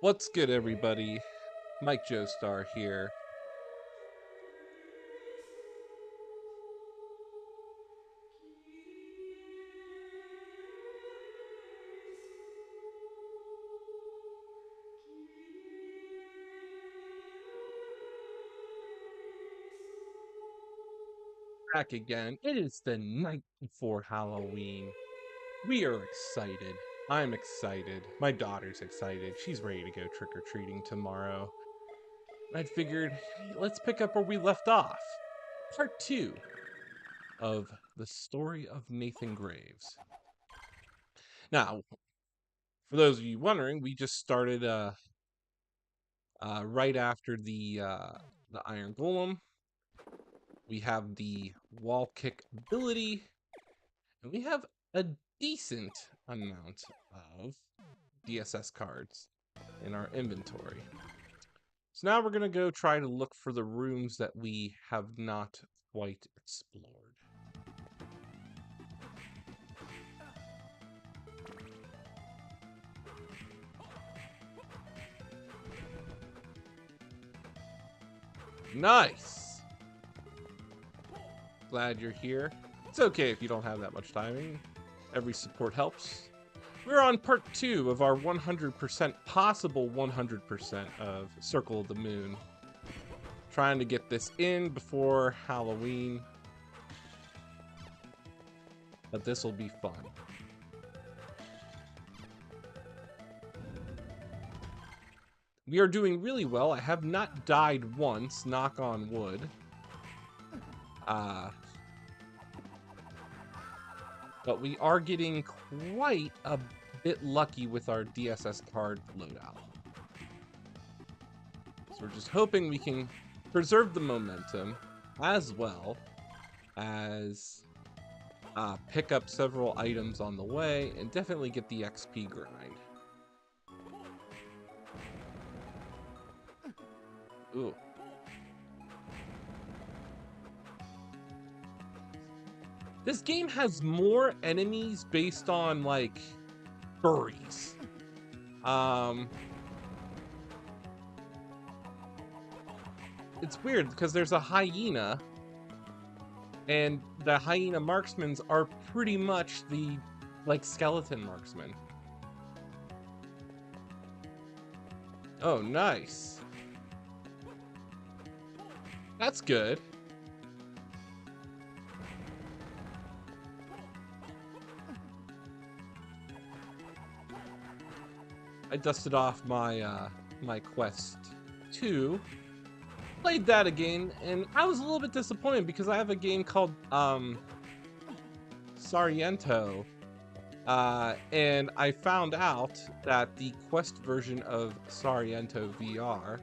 What's good, everybody? Mike Joestar here. Back again. It is the night before Halloween. We are excited. I'm excited. My daughter's excited. She's ready to go trick-or-treating tomorrow. I figured, hey, let's pick up where we left off. Part 2 of the story of Nathan Graves. Now, for those of you wondering, we just started right after the Iron Golem. We have the wall kick ability, and we have a decent amount of DSS cards in our inventory. So now we're going to go try to look for the rooms that we have not quite explored. Nice! Glad you're here. It's okay if you don't have that much timing. Every support helps. We're on part 2 of our 100% possible 100% of Circle of the Moon. Trying to get this in before Halloween. But this will be fun. We are doing really well. I have not died once, knock on wood. But we are getting quite a bit lucky with our DSS card loadout. So we're just hoping we can preserve the momentum as well as pick up several items on the way and definitely get the XP grind. Ooh. This game has more enemies based on, like, furries. It's weird because there's a hyena, and the hyena marksmen are pretty much the, like, skeleton marksmen. Oh, nice. That's good. I dusted off my my quest 2, played that again, and I was a little bit disappointed because I have a game called Sargento, and I found out that the quest version of Sargento VR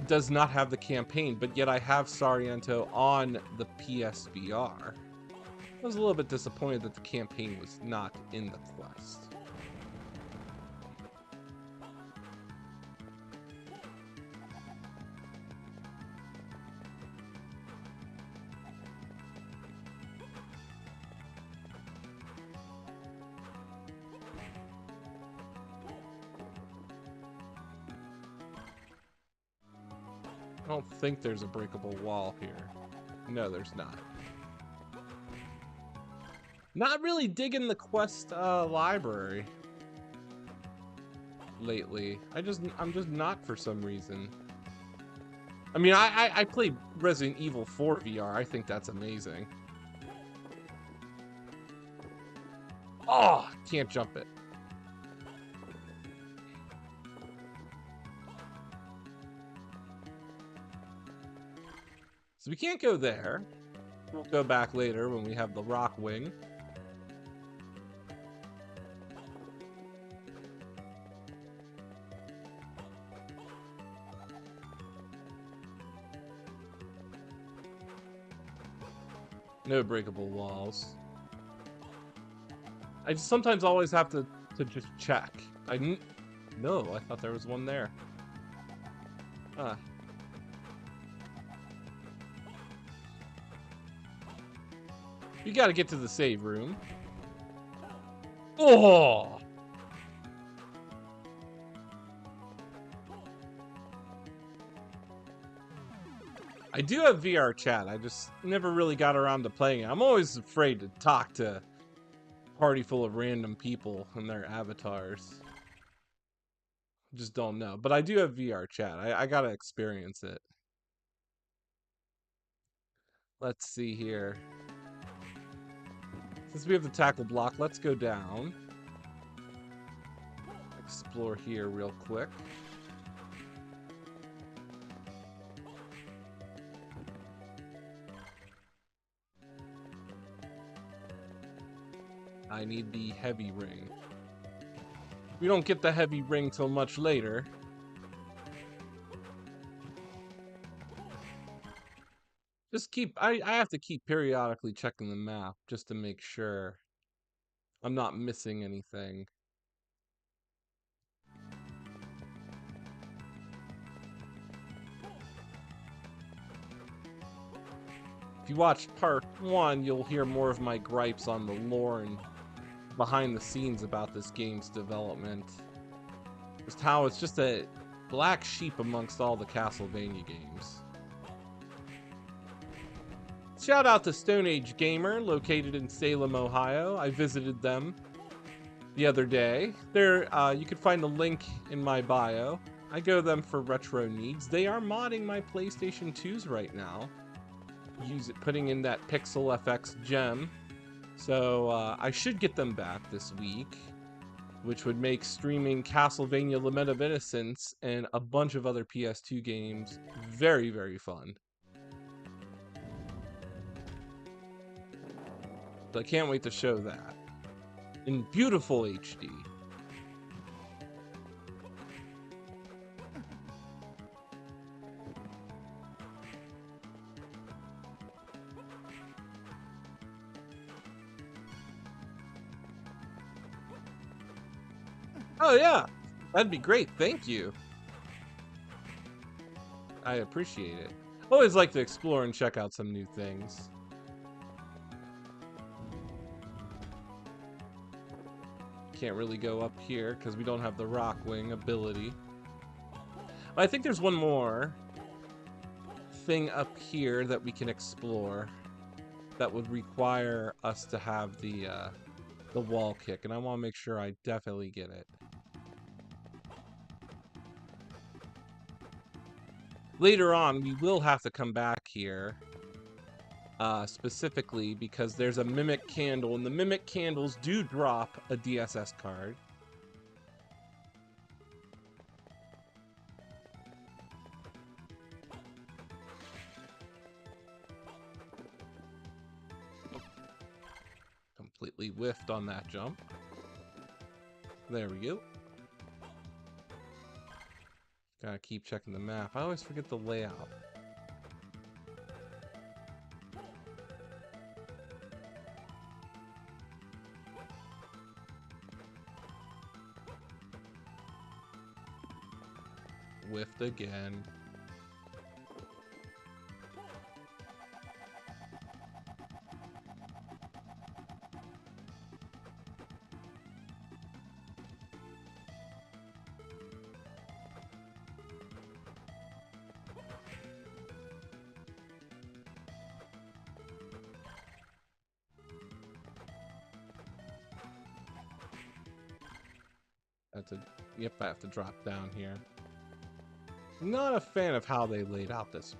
does not have the campaign, but yet I have Sargento on the PSVR. I was a little bit disappointed that the campaign was not in the quest. I don't think there's a breakable wall here. No, there's not. Not really digging the quest library lately. I'm just not for some reason. I mean, I played Resident Evil 4 VR. I think that's amazing. Oh, can't jump it. So we can't go there. We'll go back later when we have the rock wing. No breakable walls. I just sometimes always have to just check. No, I thought there was one there. Ah. You gotta get to the save room. Oh! I do have VR chat. I just never really got around to playing it. I'm always afraid to talk to a party full of random people and their avatars. Just don't know. But I do have VR chat. I gotta experience it. Let's see here. Since we have the tackle block, let's go down. Explore here real quick. I need the heavy ring. We don't get the heavy ring till much later. Just I have to keep periodically checking the map just to make sure I'm not missing anything. If you watched part 1, you'll hear more of my gripes on the lore and behind the scenes about this game's development. Just how it's just a black sheep amongst all the Castlevania games. Shout out to Stone Age Gamer, located in Salem, Ohio. I visited them the other day. There, you can find a link in my bio. I go to them for retro needs. They are modding my PlayStation 2s right now. Putting in that Pixel FX gem. So I should get them back this week, which would make streaming Castlevania Lament of Innocence and a bunch of other PS2 games very, very fun. So I can't wait to show that in beautiful HD. Oh yeah, that'd be great. Thank you. I appreciate it. Always like to explore and check out some new things. Can't really go up here because we don't have the rock wing ability. I think there's one more thing up here that we can explore that would require us to have the wall kick, and I want to make sure I definitely get it. Later on, we will have to come back here, specifically because there's a Mimic Candle, and the Mimic Candles do drop a DSS card. Completely whiffed on that jump. There we go. Gotta keep checking the map. I always forget the layout. Whiffed again. Yep, I have to drop down here. Not a fan of how they laid out this.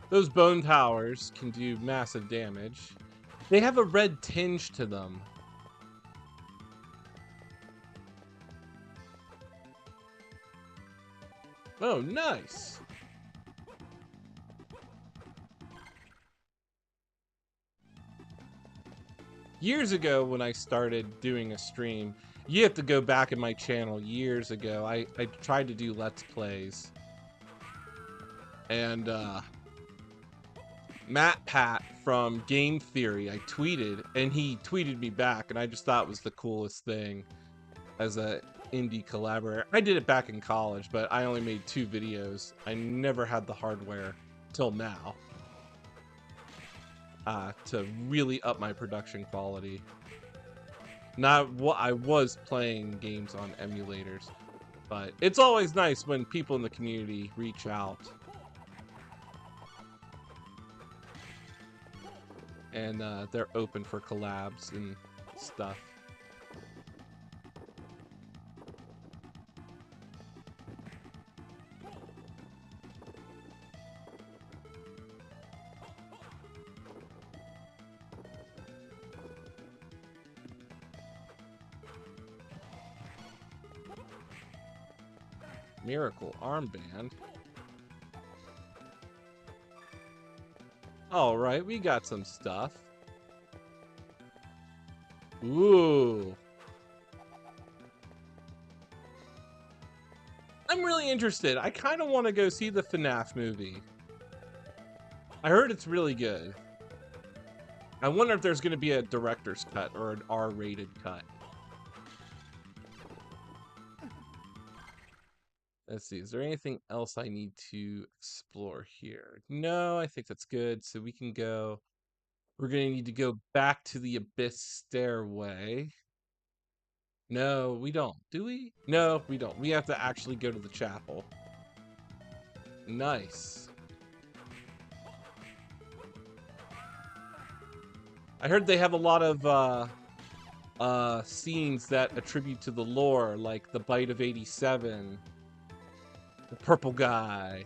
Those bone towers can do massive damage. They have a red tinge to them. Oh, nice. Years ago when I started doing a stream, you have to go back in my channel years ago. I tried to do Let's Plays. And Matt Pat from Game Theory, I tweeted, and he tweeted me back, and I just thought it was the coolest thing as a indie collaborator. I did it back in college, but I only made 2 videos. I never had the hardware till now. to really up my production quality. Not what I was playing games on emulators, but it's always nice when people in the community reach out and they're open for collabs and stuff. Miracle armband. All right, we got some stuff. Ooh. I'm really interested. I kind of want to go see the FNAF movie. I heard it's really good. I wonder if there's going to be a director's cut or an R-rated cut. Let's see. Is there anything else I need to explore here? No, I think that's good. So we can go. We're going to need to go back to the Abyss Stairway. No, we don't. Do we? No, we don't. We have to actually go to the chapel. Nice. I heard they have a lot of scenes that attribute to the lore, like the Bite of 87, the purple guy.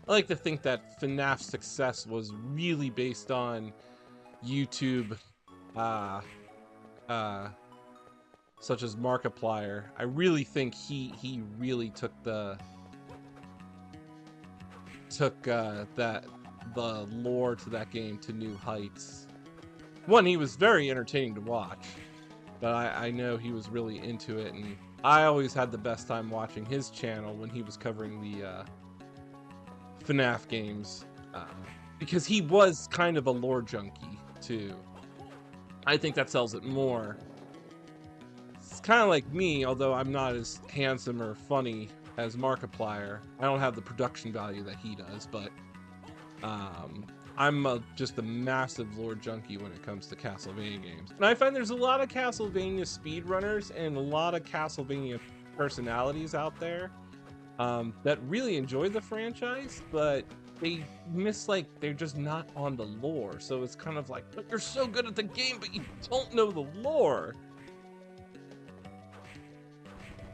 I like to think that FNAF's success was really based on YouTube, such as Markiplier. I really think he really took the lore to that game to new heights. One, he was very entertaining to watch, but I know he was really into it, and I always had the best time watching his channel when he was covering the FNAF games, because he was kind of a lore junkie too. I think that sells it more. It's kind of like me, although I'm not as handsome or funny as Markiplier. I don't have the production value that he does, but I'm just a massive lore junkie when it comes to Castlevania games. And I find there's a lot of Castlevania speedrunners and a lot of Castlevania personalities out there that really enjoy the franchise, but they miss, like, they're just not on the lore. So it's kind of like, but you're so good at the game, but you don't know the lore.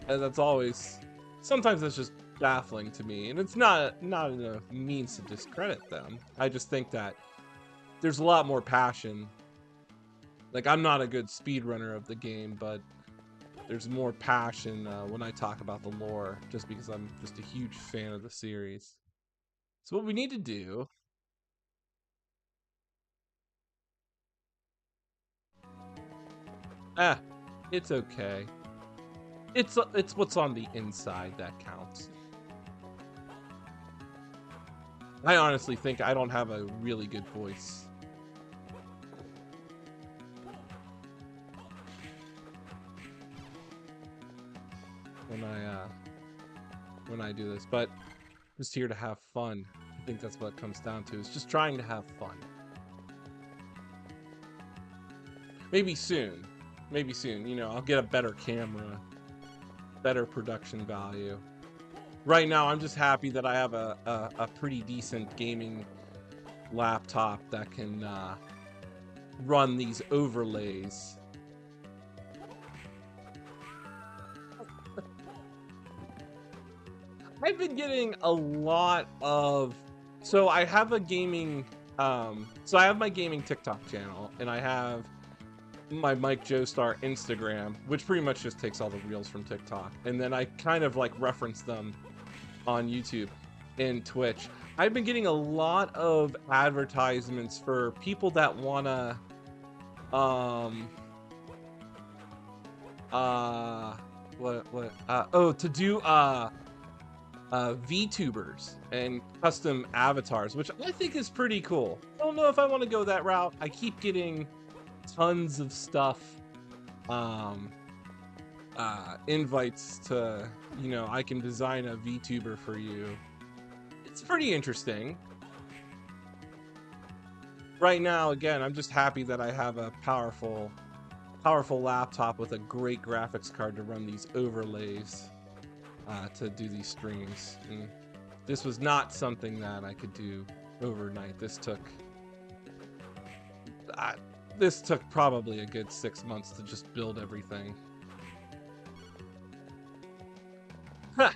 And that's always, sometimes that's just baffling to me, and it's not a means to discredit them. I just think that there's a lot more passion. Like, I'm not a good speedrunner of the game, but there's more passion when I talk about the lore, just because I'm just a huge fan of the series. So what we need to do, it's okay. It's what's on the inside that counts. I honestly think I don't have a really good voice. When I do this, but I'm just here to have fun. I think that's what it comes down to, is just trying to have fun. Maybe soon, you know, I'll get a better camera, better production value. Right now, I'm just happy that I have a pretty decent gaming laptop that can run these overlays. I've been getting a lot of, so I have a gaming, so I have my gaming TikTok channel, and I have my Mike Joestar Instagram, which pretty much just takes all the reels from TikTok, and then I kind of like reference them on YouTube and Twitch. I've been getting a lot of advertisements for people that wanna to do VTubers and custom avatars, which I think is pretty cool. I don't know if I want to go that route. I keep getting tons of stuff invites to, you know, I can design a VTuber for you. It's pretty interesting. Right now, again, I'm just happy that I have a powerful laptop with a great graphics card to run these overlays to do these streams. And this was not something that I could do overnight. This took probably a good 6 months to just build everything. Ha!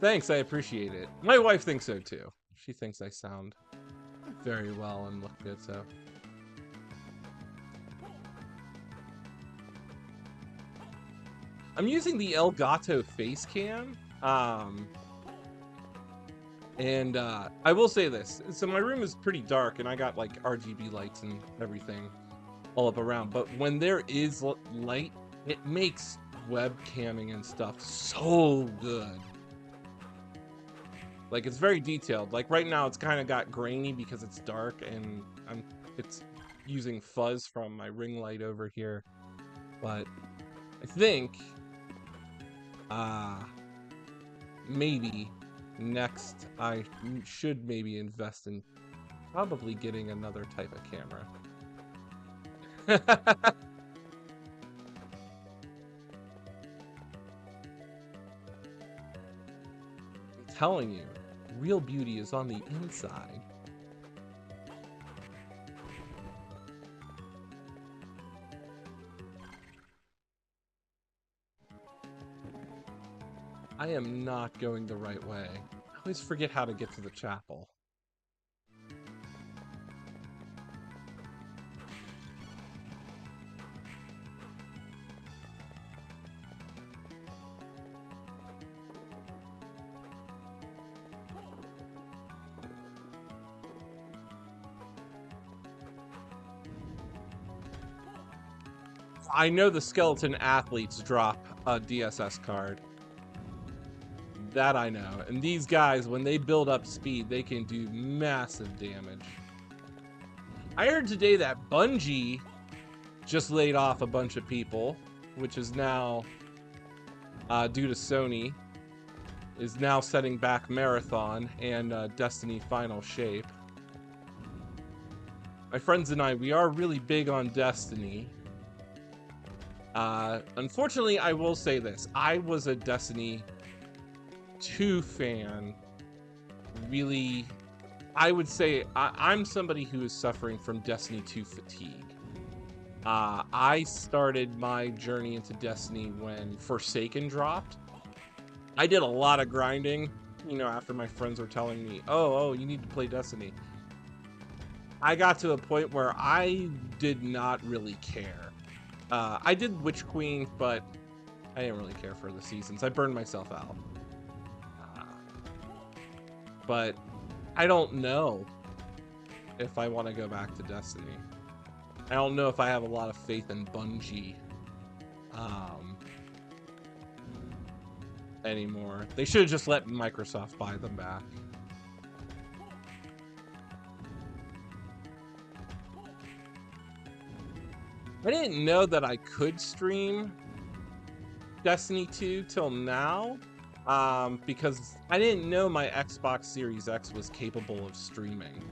Thanks, I appreciate it. My wife thinks so too. She thinks I sound very well and look good, so. I'm using the Elgato face cam. And I will say this. So my room is pretty dark and I got like RGB lights and everything all up around. But when there is light, it makes webcamming and stuff so good. Like, it's very detailed. Like right now it's kind of got grainy because it's dark and it's using fuzz from my ring light over here. But I think maybe next I should maybe invest in probably getting another type of camera. I'm telling you, real beauty is on the inside. I am not going the right way. I always forget how to get to the chapel. I know the skeleton athletes drop a DSS card. That I know. And these guys, when they build up speed, they can do massive damage. I heard today that Bungie just laid off a bunch of people, which is now, due to Sony, is now setting back Marathon and Destiny Final Shape. My friends and I, we are really big on Destiny. Unfortunately, I will say this. I was a Destiny 2 fan. Really, I would say I'm somebody who is suffering from Destiny 2 fatigue. I started my journey into Destiny when Forsaken dropped. I did a lot of grinding, you know, after my friends were telling me, oh, you need to play Destiny. I got to a point where I did not really care. I did Witch Queen, but I didn't really care for the seasons. I burned myself out. But I don't know if I want to go back to Destiny. I don't know if I have a lot of faith in Bungie anymore. They should have just let Microsoft buy them back. I didn't know that I could stream Destiny 2 till now, because I didn't know my Xbox Series X was capable of streaming.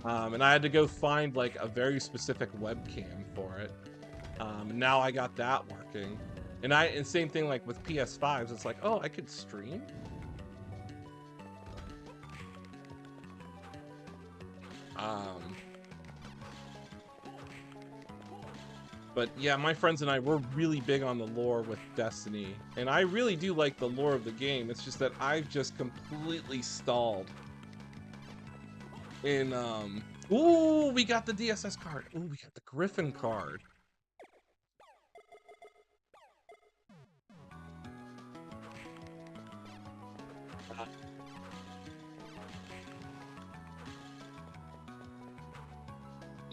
And I had to go find like a very specific webcam for it. Now I got that working. And same thing like with PS5s, it's like, oh, I could stream? But yeah, my friends and I, we're really big on the lore with Destiny. And I really do like the lore of the game. It's just that I've just completely stalled. In, ooh, we got the DSS card. Ooh, we got the Griffin card.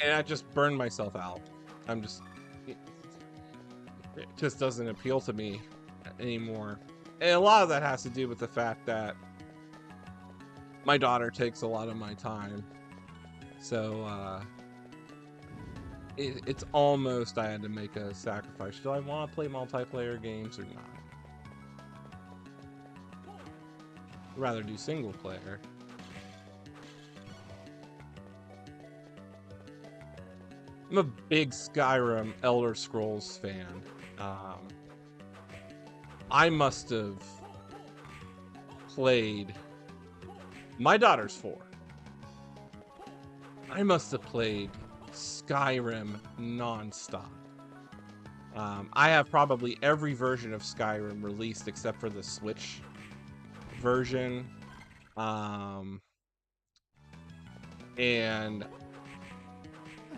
And I just burned myself out. It just doesn't appeal to me anymore. And a lot of that has to do with the fact that my daughter takes a lot of my time. So, it's almost I had to make a sacrifice. Do I want to play multiplayer games or not? I'd rather do single player. I'm a big Skyrim Elder Scrolls fan. Um, I must have played. My daughter's 4. I must have played Skyrim nonstop. I have probably every version of Skyrim released except for the Switch version. And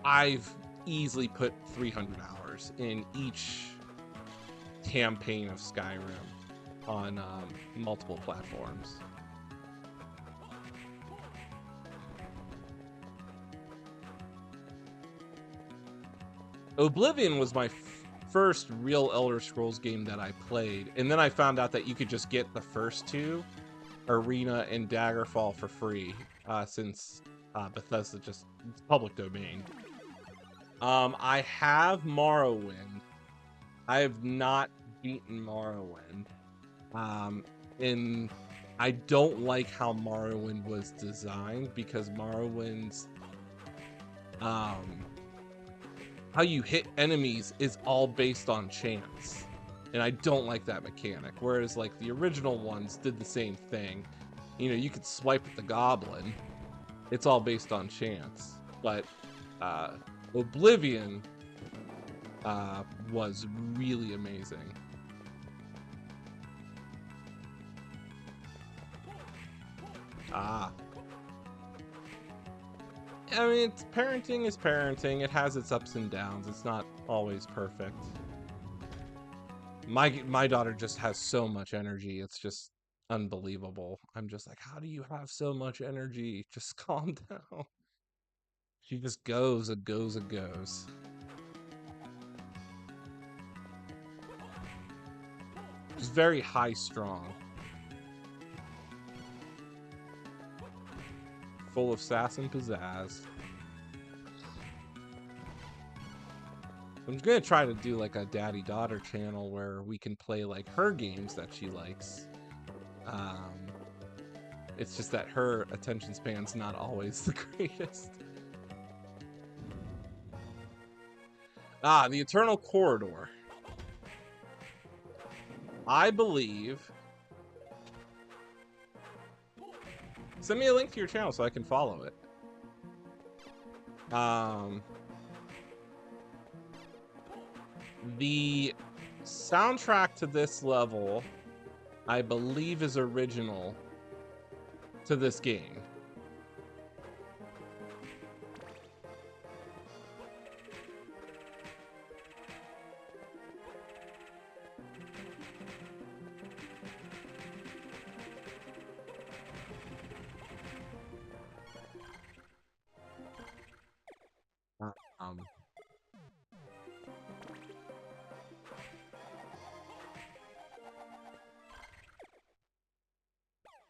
I've easily put 300 hours in each campaign of Skyrim on multiple platforms. Oblivion was my first real Elder Scrolls game that I played, and then I found out that you could just get the first 2, Arena and Daggerfall, for free, since Bethesda it's public domain. I have Morrowind. I have not beaten Morrowind. And I don't like how Morrowind was designed, because Morrowind's how you hit enemies is all based on chance. And I don't like that mechanic. Whereas like the original ones did the same thing. You know, you could swipe at the goblin. It's all based on chance. But Oblivion was really amazing. I mean, parenting is parenting. It has its ups and downs. It's not always perfect. My daughter just has so much energy. It's just unbelievable. I'm just like, how do you have so much energy? Just calm down. She just goes and goes and goes. She's very high strong. Full of sass and pizzazz. I'm gonna try to do like a daddy-daughter channel where we can play like her games that she likes. It's just that her attention span's not always the greatest. The Eternal Corridor. I believe... Send me a link to your channel so I can follow it. The soundtrack to this level, I believe, is original to this game.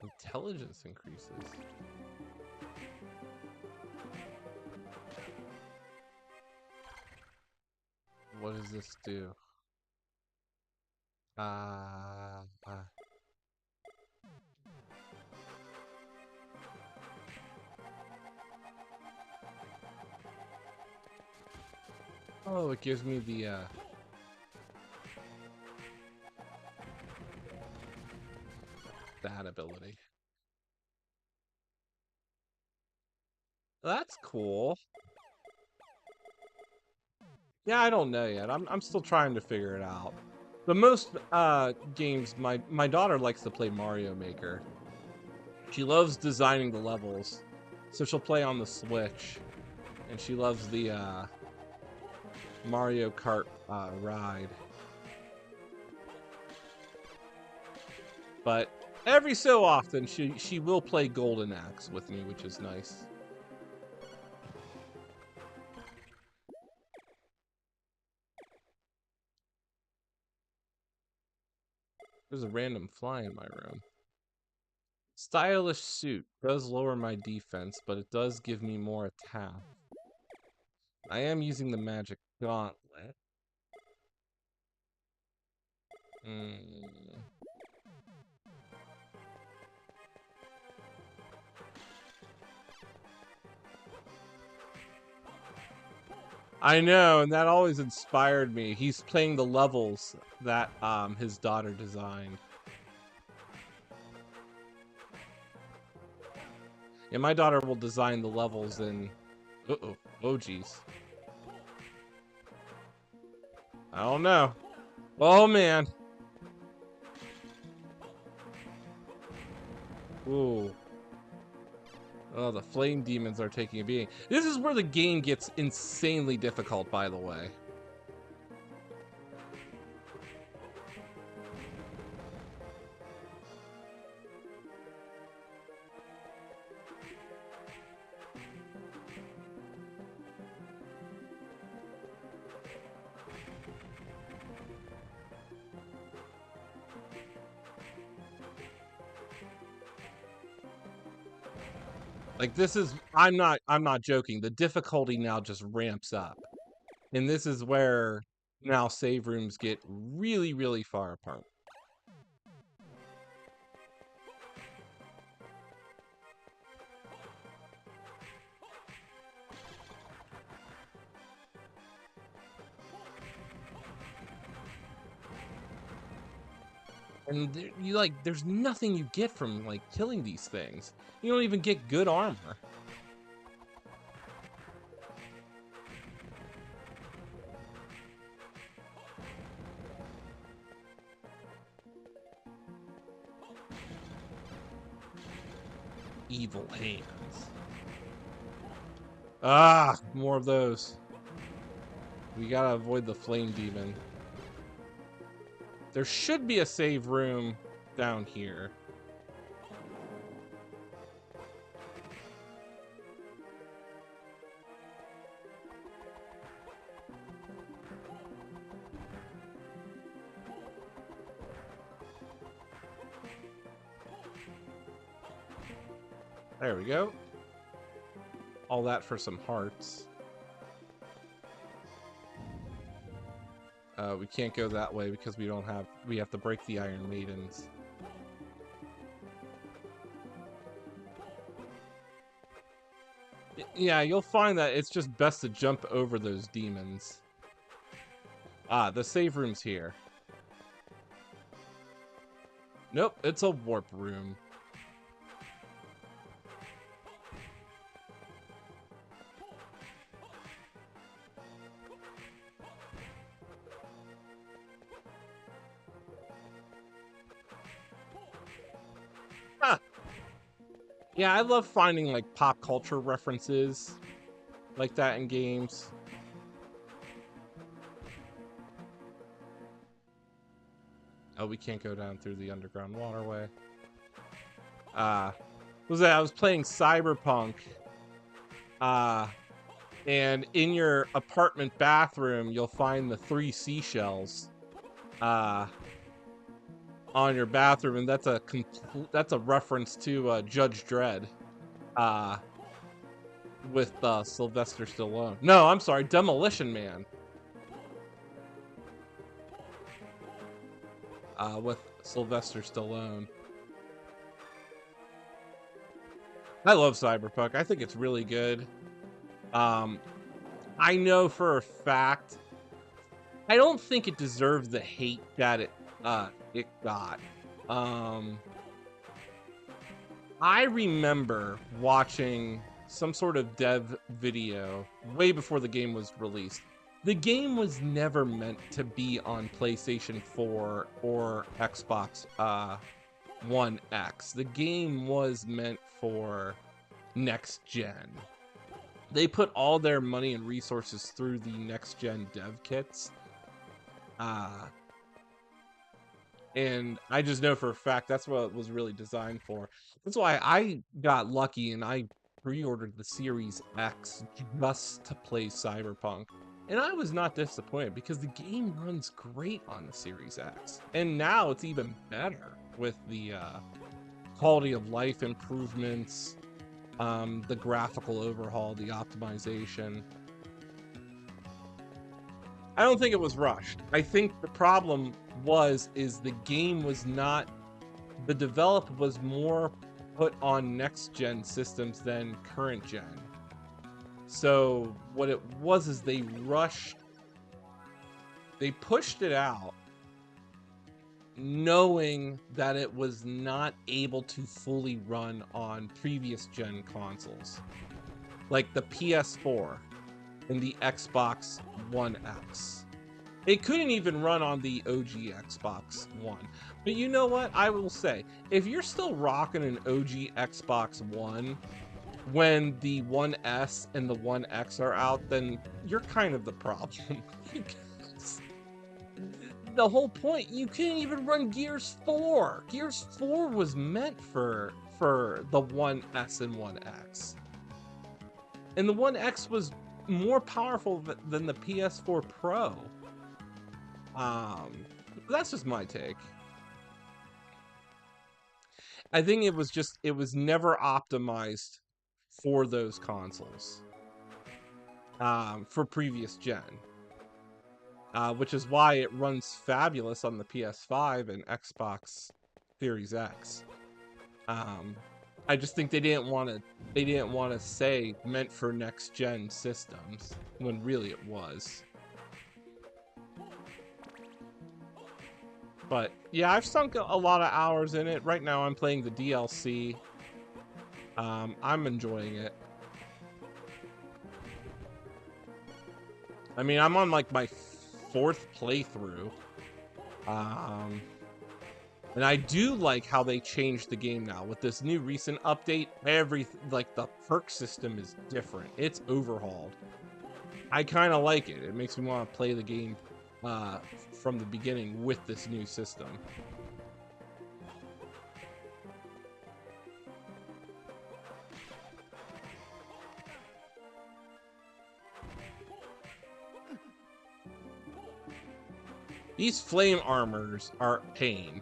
Intelligence increases. What does this do? Oh, it gives me the that ability. That's cool. Yeah, I don't know yet. I'm still trying to figure it out. The most games, my daughter likes to play Mario Maker. She loves designing the levels, so she'll play on the Switch, and she loves the Mario Kart ride. But every so often, she will play Golden Axe with me, which is nice. There's a random fly in my room. Stylish suit does lower my defense, but it does give me more attack. I am using the magic gauntlet. Hmm. I know, and that always inspired me. He's playing the levels that his daughter designed. And my daughter will design the levels in uh-oh. Oh geez. I don't know. Oh man. Ooh. Oh, the flame demons are taking a beating. This is where the game gets insanely difficult, by the way. Like this is I'm not joking. The difficulty now just ramps up. And this is where now save rooms get really, really far apart. And you like there's nothing you get from like killing these things. You don't even get good armor. Evil hands. Ah, more of those. We gotta avoid the flame demon. There should be a save room down here. There we go. All that for some hearts. We can't go that way because we have to break the Iron Maidens. Yeah, you'll find that it's just best to jump over those demons. Ah, the save room's here. Nope, it's a warp room. Huh. Yeah, I love finding like pop culture references like that in games. Oh, we can't go down through the underground waterway. Was that I was playing Cyberpunk. And in your apartment bathroom, you'll find the 3 seashells. On your bathroom, and that's a reference to Judge Dredd. With Sylvester Stallone. No, I'm sorry, Demolition Man. With Sylvester Stallone. I love Cyberpunk. I think it's really good. I know for a fact I don't think it deserves the hate that it got. I remember watching some sort of dev video way before the game was released. The game was never meant to be on PlayStation 4 or Xbox One X. The game was meant for next gen. They put all their money and resources through the next gen dev kits. And I just know for a fact that's what it was really designed for. That's why I got lucky and I pre-ordered the Series X just to play Cyberpunk. And I was not disappointed because the game runs great on the Series X. And now it's even better with the quality of life improvements, the graphical overhaul, the optimization. I don't think it was rushed. I think the problem is the game was not, the develop was more put on next gen systems than current gen. So what it was is they pushed it out knowing that it was not able to fully run on previous gen consoles, like the PS4 and the Xbox One X. It couldn't even run on the OG Xbox One. But you know what? I will say, if you're still rocking an OG Xbox One when the One S and the One X are out, then you're kind of the problem. The whole point, you can't even run Gears 4. Gears 4 was meant for the One S and One X. And the One X was more powerful than the PS4 Pro. That's just my take. I think it was never optimized for those consoles. For previous gen. Which is why it runs fabulous on the PS5 and Xbox Series X. I just think they didn't want to say meant for next gen systems when really it was. But yeah, I've sunk a lot of hours in it. Right now I'm playing the DLC. I'm enjoying it. I mean, I'm on like my 4th playthrough. And I do like how they changed the game now with this new recent update. Like the perk system is different. It's overhauled. I kind of like it. It makes me want to play the game from the beginning with this new system. These flame armors are pain.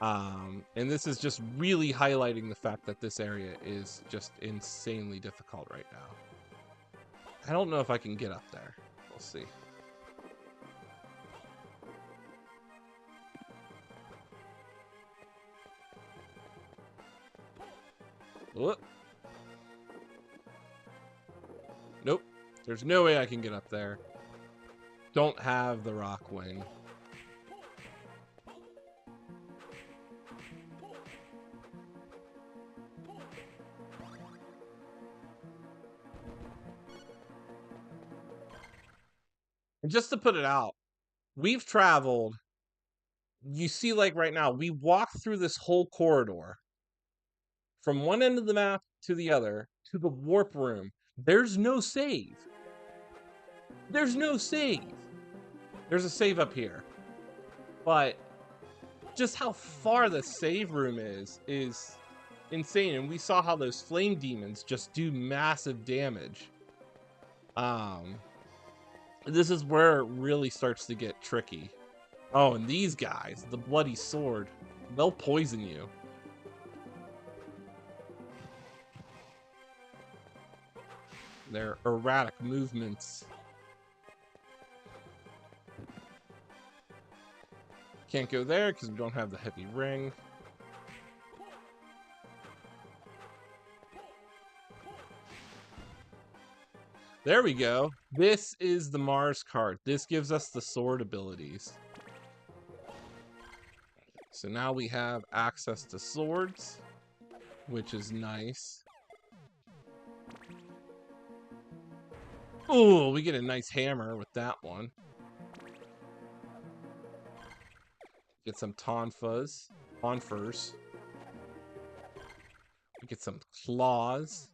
And this is just really highlighting the fact that this area is just insanely difficult right now. I don't know if I can get up there. We'll see. Whoop. Nope. There's no way I can get up there. Don't have the rock wing. And just to put it out, we've traveled, you see, like right now, we walked through this whole corridor from one end of the map to the other to the warp room. There's no save. There's no save. There's a save up here. But just how far the save room is insane. And we saw how those flame demons just do massive damage. This is where it really starts to get tricky. Oh, and these guys, the bloody sword, they'll poison you. Their erratic movements. Can't go there because we don't have the heavy ring. There we go. This is the Mars card. This gives us the sword abilities. So now we have access to swords, which is nice. Ooh, we get a nice hammer with that one. Get some tonfas. We get some claws.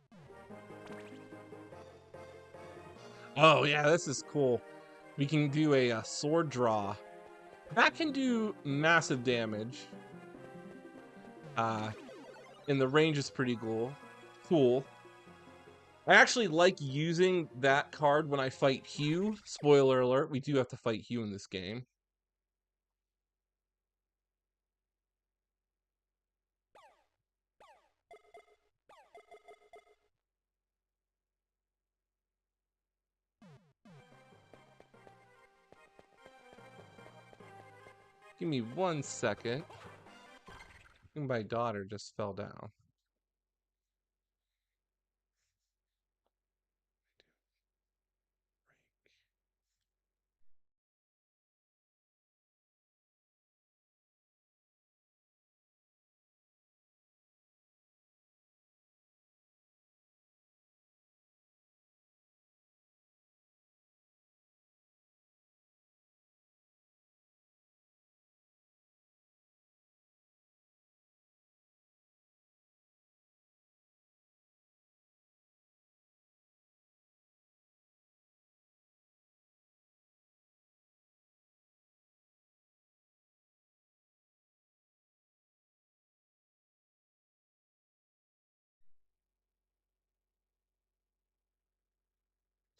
Oh yeah, this is cool. We can do a sword draw. That can do massive damage. And the range is pretty cool. I actually like using that card when I fight Hugh. Spoiler alert, we do have to fight Hugh in this game. Give me 1 second. My daughter just fell down.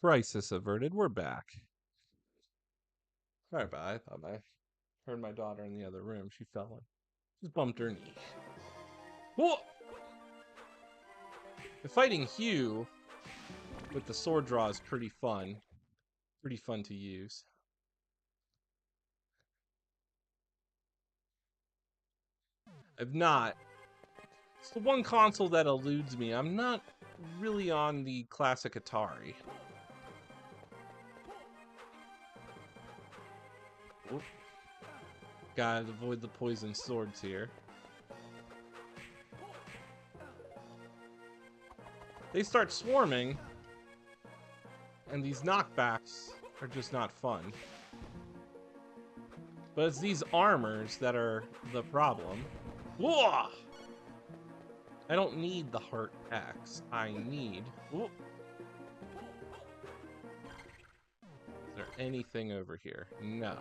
Crisis averted. We're back. Sorry about it. I thought I heard my daughter in the other room. She fell in. Just bumped her knee. Whoa! The fighting Hugh with the sword draw is pretty fun. Pretty fun to use. I've not. It's the one console that eludes me. I'm not really on the classic Atari. Whoop. Gotta avoid the poison swords here. They start swarming, and these knockbacks are just not fun. But it's these armors that are the problem. Whoa! I don't need the heart axe. I need... Whoa. Is there anything over here? No.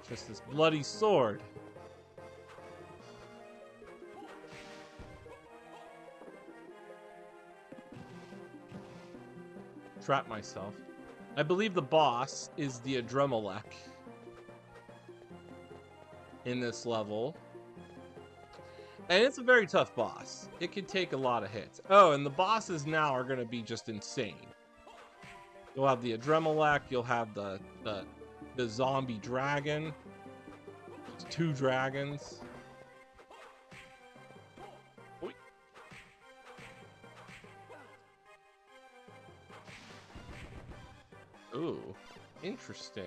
Just this bloody sword. Trap myself. I believe the boss is the Adremalek in this level. And it's a very tough boss. It can take a lot of hits. Oh, and the bosses now are going to be just insane. You'll have the Adremalek, you'll have the zombie dragon. It's 2 dragons. Oy. Ooh, interesting.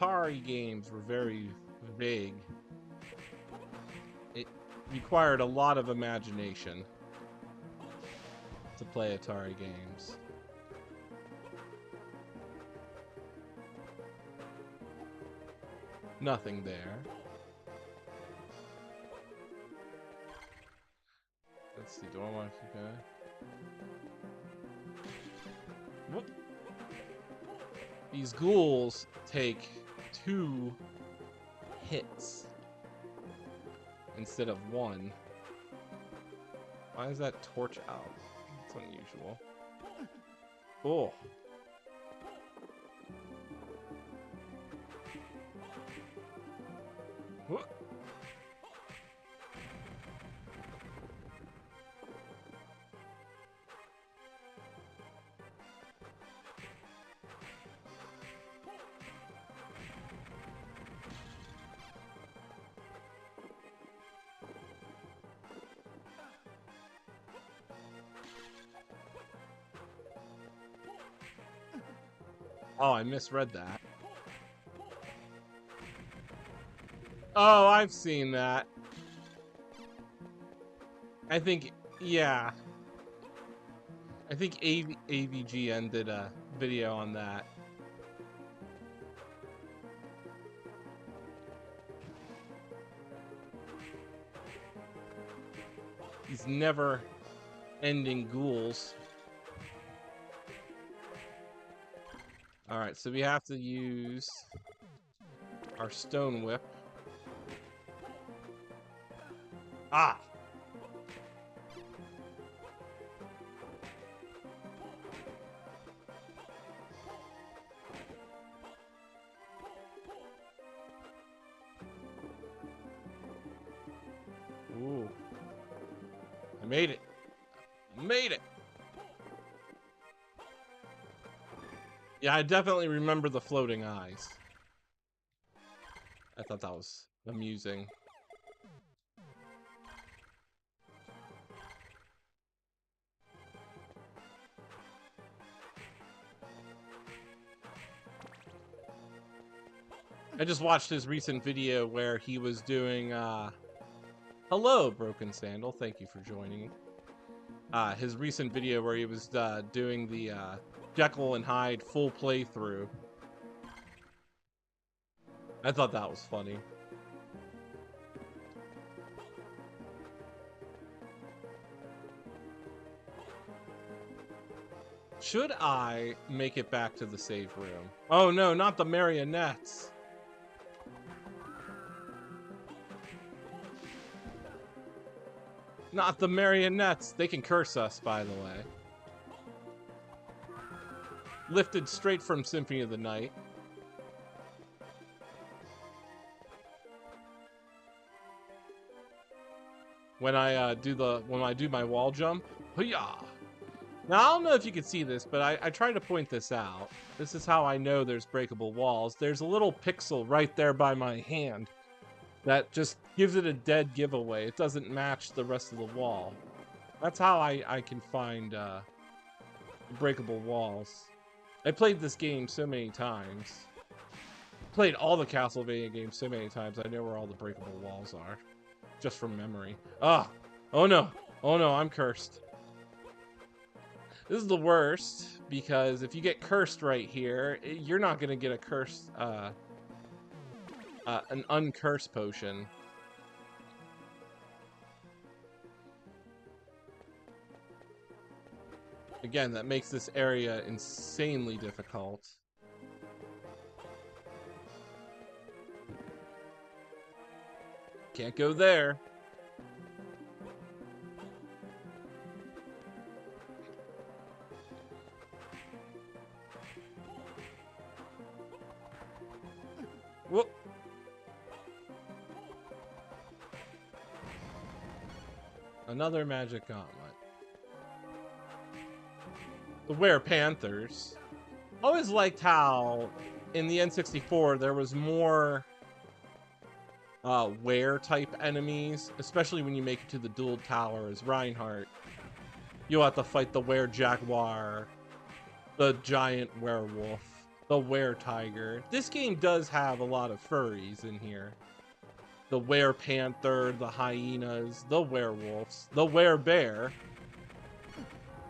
Atari games were very vague. It required a lot of imagination to play Atari games. Nothing there. Let's see, do I want to keep going? Whoop. These ghouls take 2 hits instead of 1. Why is that torch out? That's unusual. Oh. Whoop. Oh, I misread that. Oh, I've seen that. I think, yeah. I think AVGN did a video on that. These never-ending ghouls. Alright, so we have to use our stone whip. Ah! Made it. Made it. Yeah, I definitely remember the floating eyes. I thought that was amusing. I just watched his recent video where he was doing, hello, Broken Sandal. Thank you for joining. His recent video where he was doing the Jekyll and Hyde full playthrough. I thought that was funny. Should I make it back to the save room? Oh no, not the marionettes. Not the marionettes. They can curse us, by the way. Lifted straight from Symphony of the Night. When I do my wall jump, hoo-yah! Now, I don't know if you can see this, but I try to point this out. This is how I know there's breakable walls. There's a little pixel right there by my hand that just gives it a dead giveaway. It doesn't match the rest of the wall. That's how I can find breakable walls. I played this game so many times. Played all the Castlevania games so many times, I know where all the breakable walls are. Just from memory. Ah! Oh no! Oh no, I'm cursed. This is the worst, because if you get cursed right here, you're not gonna get a curse, an uncurse potion. Again, that makes this area insanely difficult. Can't go there. Whoop. Another magic gauntlet. The Were-Panthers. Always liked how in the N64 there was more were-type enemies, especially when you make it to the dual tower as Reinhardt. You'll have to fight the were-jaguar, the giant werewolf, the were-tiger. This game does have a lot of furries in here. The were-panther, the hyenas, the werewolves, the were-bear.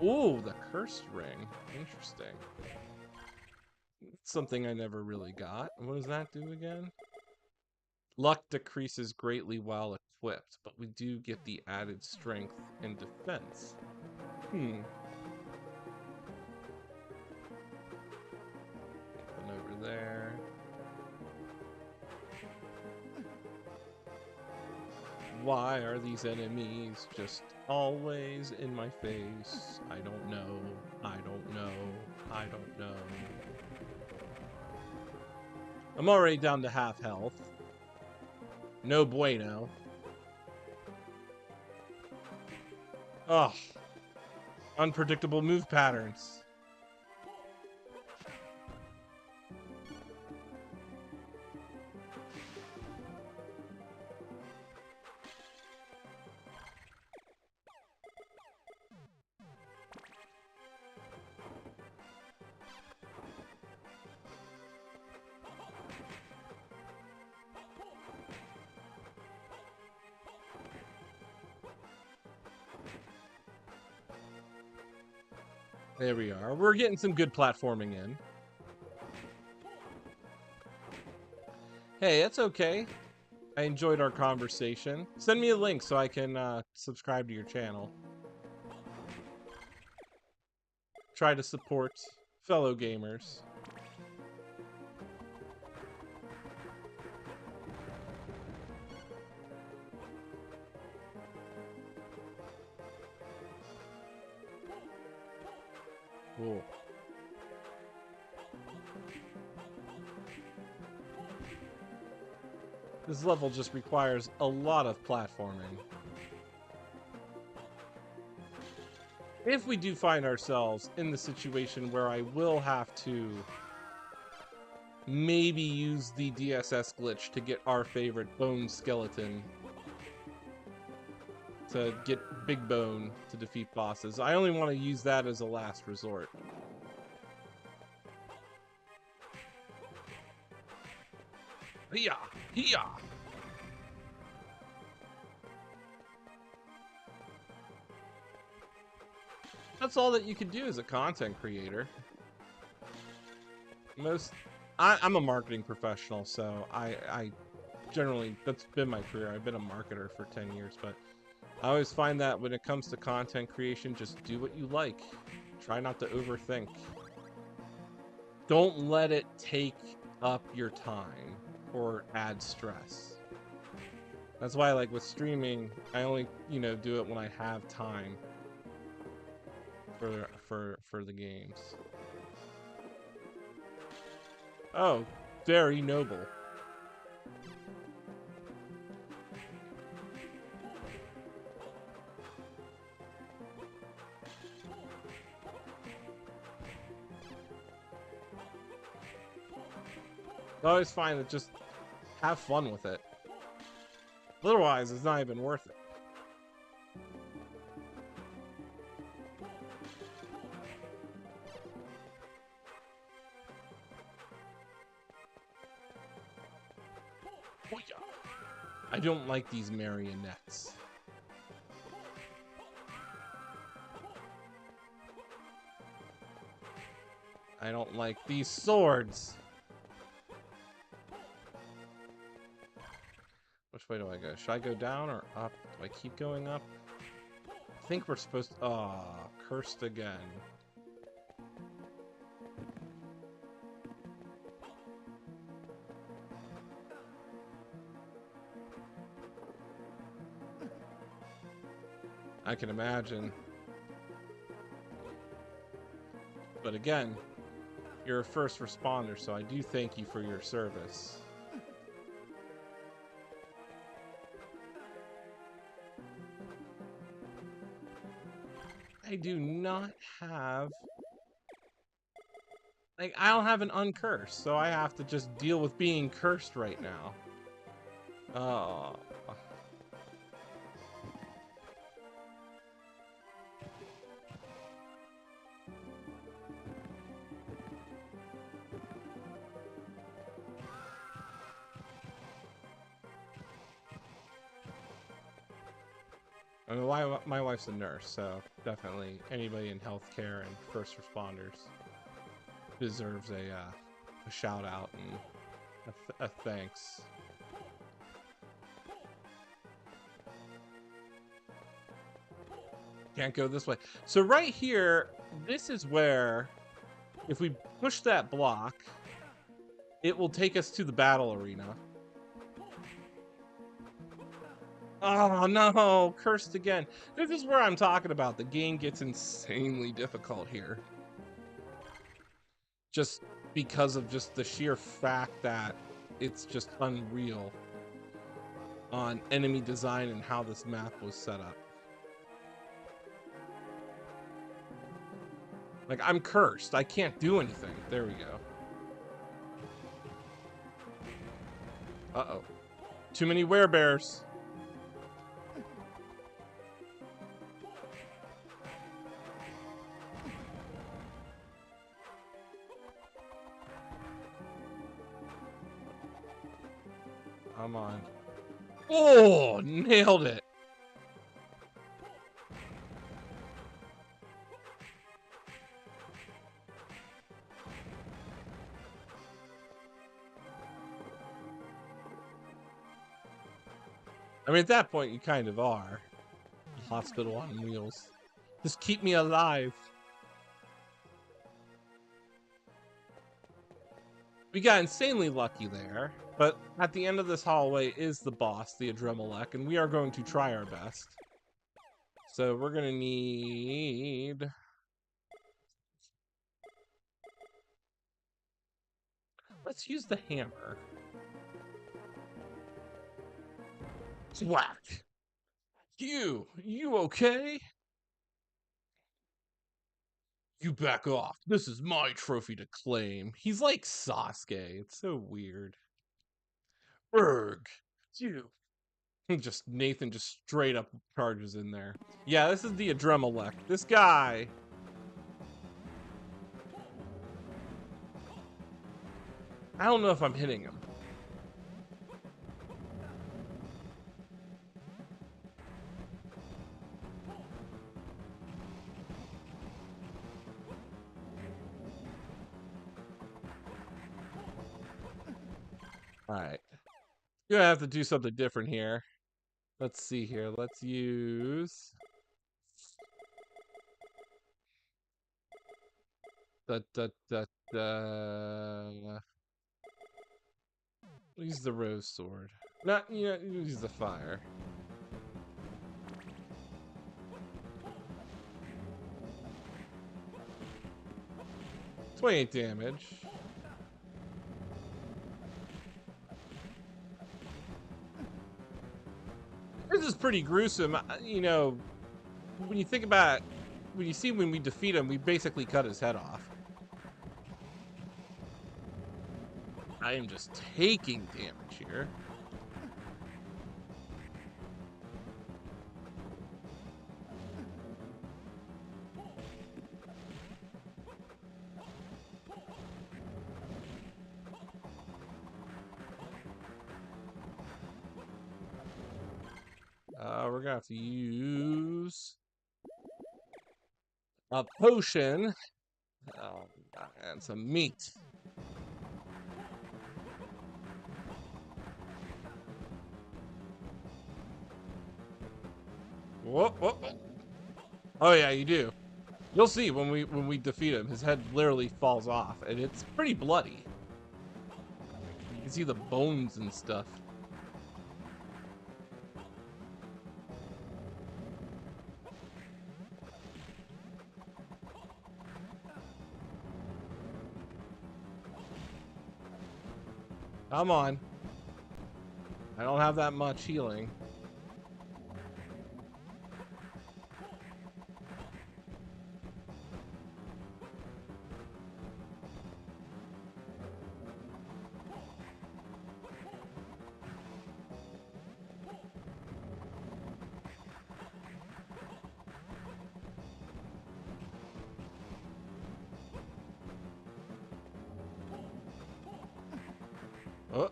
Ooh, the cursed ring. Interesting. Something I never really got. What does that do again? Luck decreases greatly while equipped, but we do get the added strength and defense. One over there. Why are these enemies just always in my face? I don't know. I don't know. I don't know. I'm already down to half health. No bueno. Ugh. Unpredictable move patterns. There we are. We're getting some good platforming in. Hey, it's okay. I enjoyed our conversation. Send me a link so I can subscribe to your channel. Try to support fellow gamers. Cool. This level just requires a lot of platforming. if we do find ourselves in the situation where I will have to maybe use the DSS glitch to get our favorite bone skeleton to get Big Bone to defeat bosses, I only want to use that as a last resort. Hiya! Hiya! That's all that you can do as a content creator. I'm a marketing professional, so I generally, that's been my career. I've been a marketer for 10 years, but I always find that when it comes to content creation, just do what you like. Try not to overthink. Don't let it take up your time or add stress. That's why, like, with streaming, I only, do it when I have time for the games. Oh, very noble. I always find that just have fun with it. Otherwise, it's not even worth it. I don't like these marionettes. I don't like these swords. Which way do I go? Should I go down or up? Do I keep going up? I think we're supposed to... Ah, cursed again. I can imagine. But again, you're a first responder, so I do thank you for your service. I do not have... Like, I don't have an uncursed, so I have to just deal with being cursed right now. Oh... I mean, my wife's a nurse, so definitely anybody in healthcare and first responders deserves a shout out and a thanks. Can't go this way. So right here, this is where, if we push that block, it will take us to the battle arena. Oh no, cursed again. This is where I'm talking about. The game gets insanely difficult here. Just because of just the sheer fact that it's just unreal on enemy design and how this map was set up. Like, I'm cursed. I can't do anything. There we go. Uh-oh. Too many werebears. Come on. Oh, nailed it. I mean, at that point, you kind of are. Hospital on wheels. Just keep me alive. We got insanely lucky there, but at the end of this hallway is the boss, the Adremelech, and we are going to try our best. So we're going to need... Let's use the hammer. Whack! You okay? You back off. This is my trophy to claim. He's like Sasuke. It's so weird. Berg. You. Just Nathan just straight up charges in there. Yeah, this is the Adremalect. This guy. I don't know if I'm hitting him. Alright. You're gonna have to do something different here. Let's see here. Let's use... Use the rose sword. Not, use the fire. 28 damage. This is pretty gruesome. When you think about it, when you see when we defeat him, we basically cut his head off. I am just taking damage here. We're gonna have to use a potion. Oh, and some meat. Whoop, whoop. Oh yeah, you do. You'll see when we defeat him, his head literally falls off, and it's pretty bloody. You can see the bones and stuff. Come on. I don't have that much healing. Oh.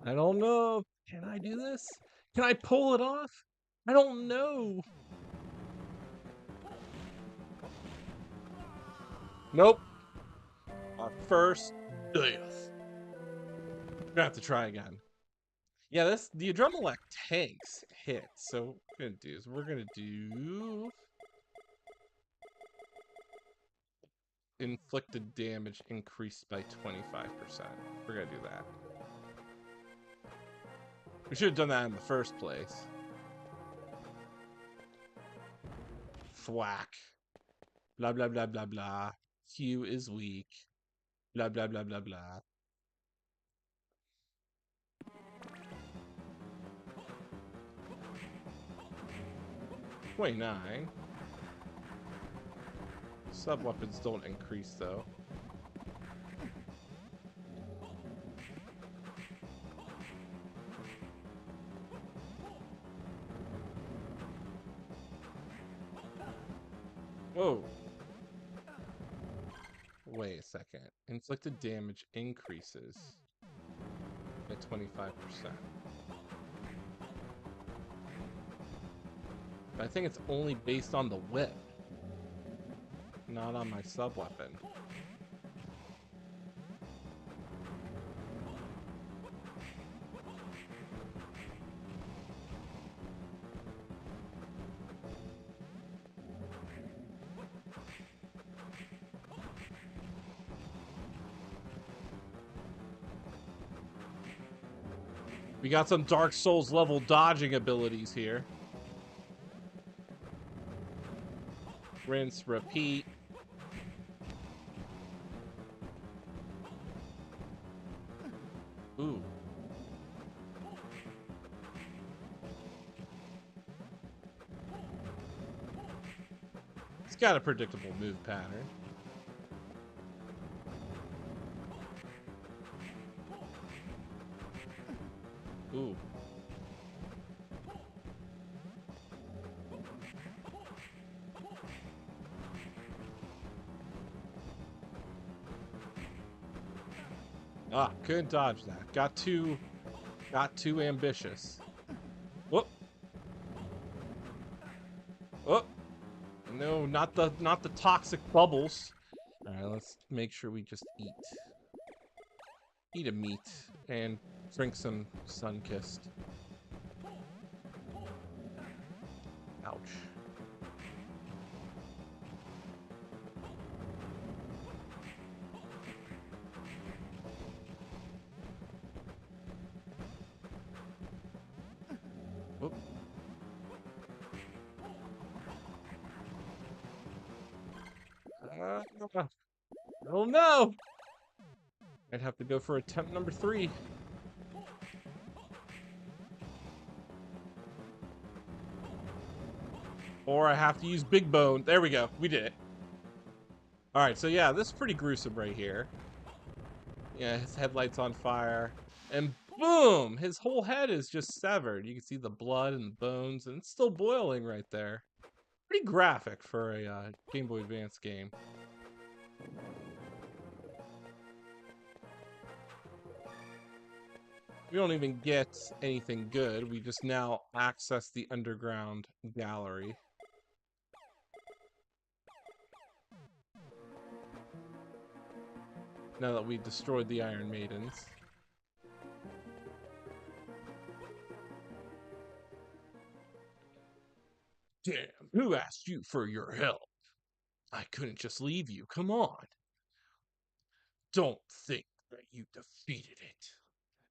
I don't know. Can I do this? Can I pull it off? I don't know. Nope. First death. We're gonna have to try again. Yeah, the Adremalect tanks hits. So what we're gonna do is we're gonna do inflicted damage increased by 25%. We're gonna do that. We should have done that in the first place. Thwack. Blah blah blah blah blah. Q is weak. Blah blah blah blah blah. 29. Sub-weapons don't increase, though. Whoa. Wait a second. Inflicted damage increases by 25%. But I think it's only based on the whip, not on my sub-weapon. We got some Dark Souls level dodging abilities here. Rinse, repeat. Ooh. It's got a predictable move pattern. Ooh. Ah, couldn't dodge that. Got too ambitious. Whoop. Oh. No, not the toxic bubbles. All right, let's make sure we just eat a meat and drink some Sun-Kissed. Ouch. Whoop. Oh no! I'd have to go for attempt number 3. Or I have to use Big Bone. There we go. We did it. Alright, so yeah, this is pretty gruesome right here. Yeah, his headlight's on fire. And boom! His whole head is just severed. You can see the blood and the bones, and it's still boiling right there. Pretty graphic for a Game Boy Advance game. We don't even get anything good. We just now access the underground gallery. Now that we destroyed the Iron Maidens. Damn, who asked you for your help? I couldn't just leave you. Come on. Don't think that you defeated it.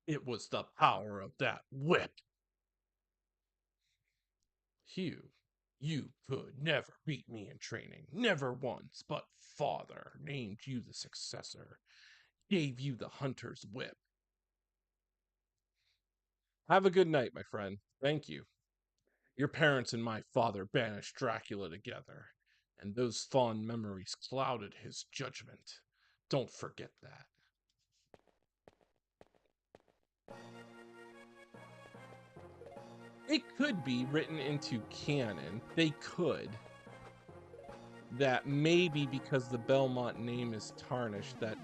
It was the power of that whip. Hugh, you could never beat me in training. Never once, but Father named you the successor. Gave you the hunter's whip. Have a good night, my friend. Thank you. Your parents and my father banished Dracula together, and those fond memories clouded his judgment. Don't forget that. It could be written into canon. They could. That maybe because the Belmont name is tarnished, that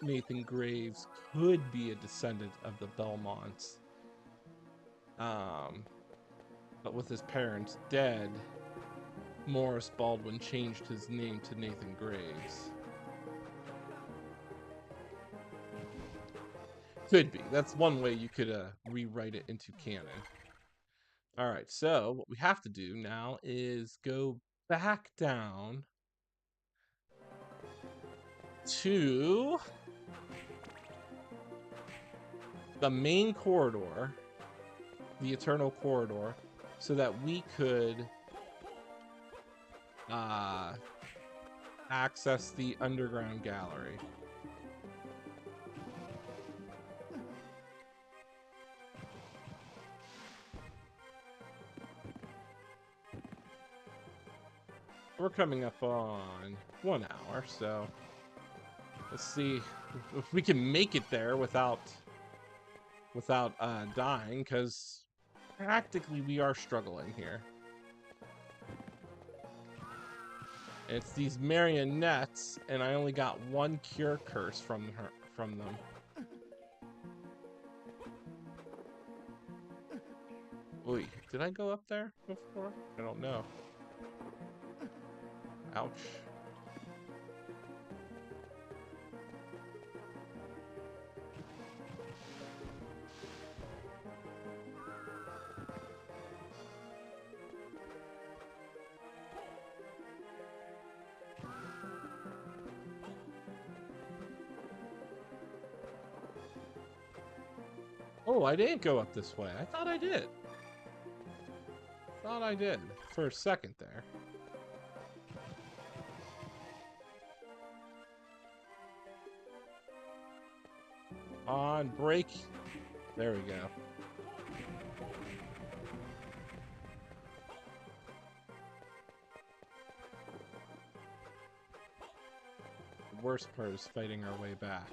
Nathan Graves could be a descendant of the Belmonts. But with his parents dead, Morris Baldwin changed his name to Nathan Graves. Could be. That's one way you could rewrite it into canon. All right, so what we have to do now is go back down to the main corridor, the Eternal Corridor, so that we could access the underground gallery. We're coming up on 1 hour, so let's see if we can make it there without dying, because practically we are struggling here. It's these marionettes, and I only got 1 cure curse from them. Wait, did I go up there before? I don't know. Ouch. Oh, I didn't go up this way. I thought I did. Thought I did for a second there. On break. There we go. worst part is fighting our way back.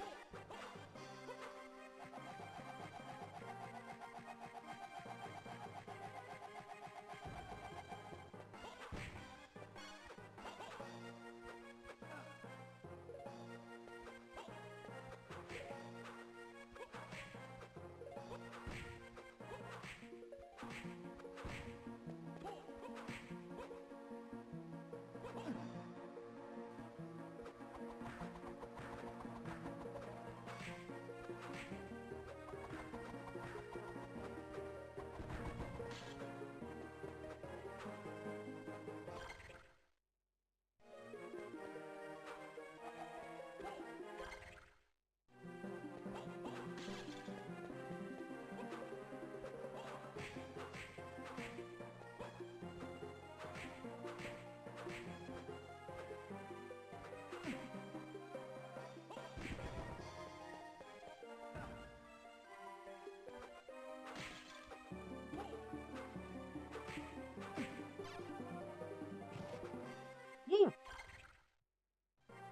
Woo!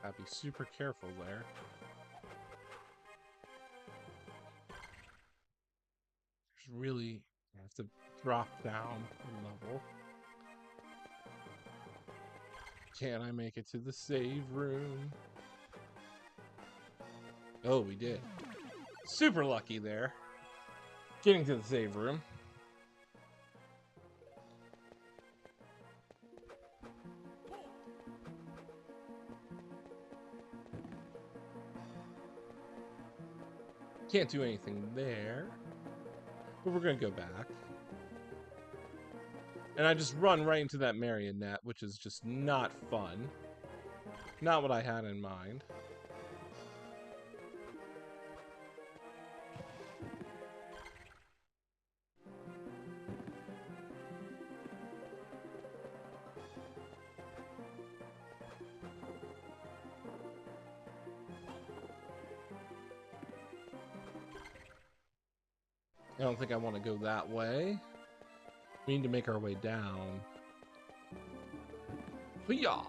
Gotta be super careful there. There's really, I have to drop down a level. Can I make it to the save room? Oh, we did. Super lucky there. Getting to the save room. Can't do anything there. But we're gonna go back. And I just run right into that marionette, which is just not fun. Not what I had in mind. I don't think I want to go that way. We need to make our way down. Hoo-yah!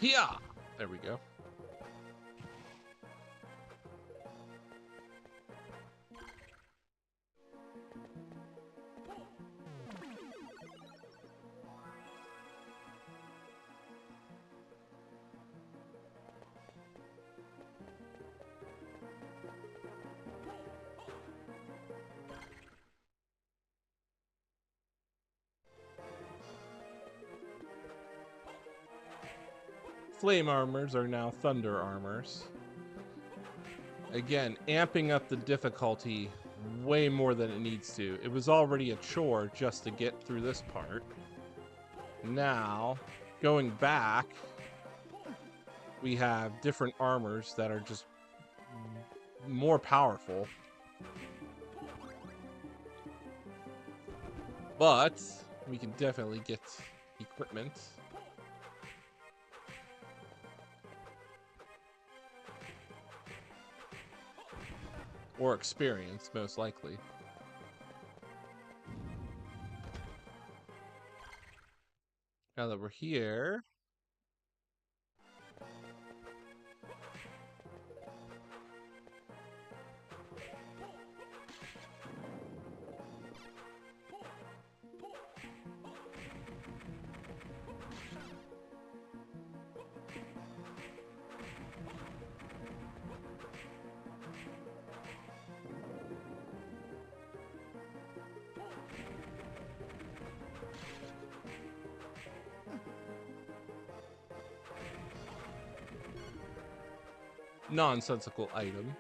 Yeah, there we go. Flame armors are now thunder armors. Again, amping up the difficulty way more than it needs to. It was already a chore just to get through this part. Now, going back, we have different armors that are just more powerful. But we can definitely get equipment. Or experience, most likely. Now that we're here... nonsensical item.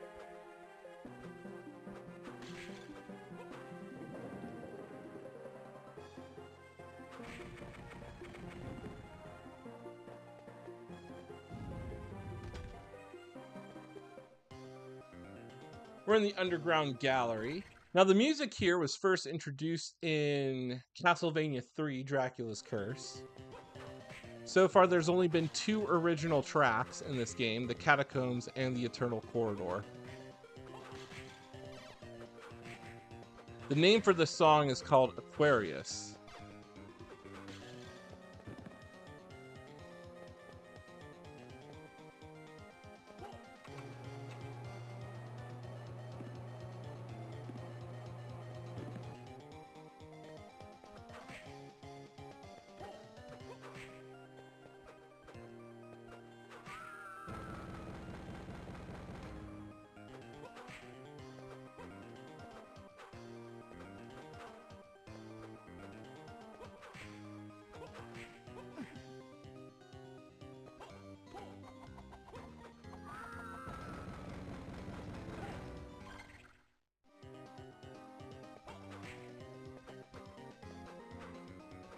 We're in the underground gallery. Now, the music here was first introduced in Castlevania 3 Dracula's Curse. So far, there's only been 2 original tracks in this game, the Catacombs and the Eternal Corridor. The name for the song is called Aquarius.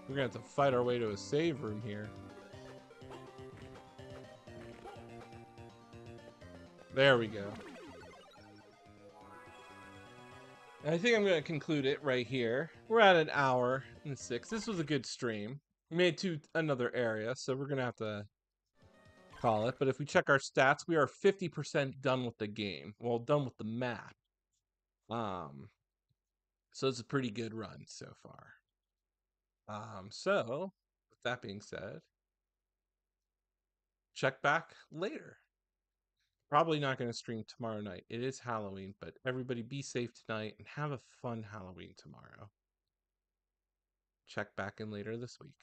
We're gonna have to fight our way to a save room here. There we go. And I think I'm gonna conclude it right here. We're at an hour and 6. This was a good stream. We made it to another area, so we're gonna have to call it. But if we check our stats, we are 50% done with the game. Well, done with the map. So it's a pretty good run so far. So with that being said, check back later. Probably not going to stream tomorrow night. It is Halloween, but everybody be safe tonight and have a fun Halloween tomorrow. Check back in later this week.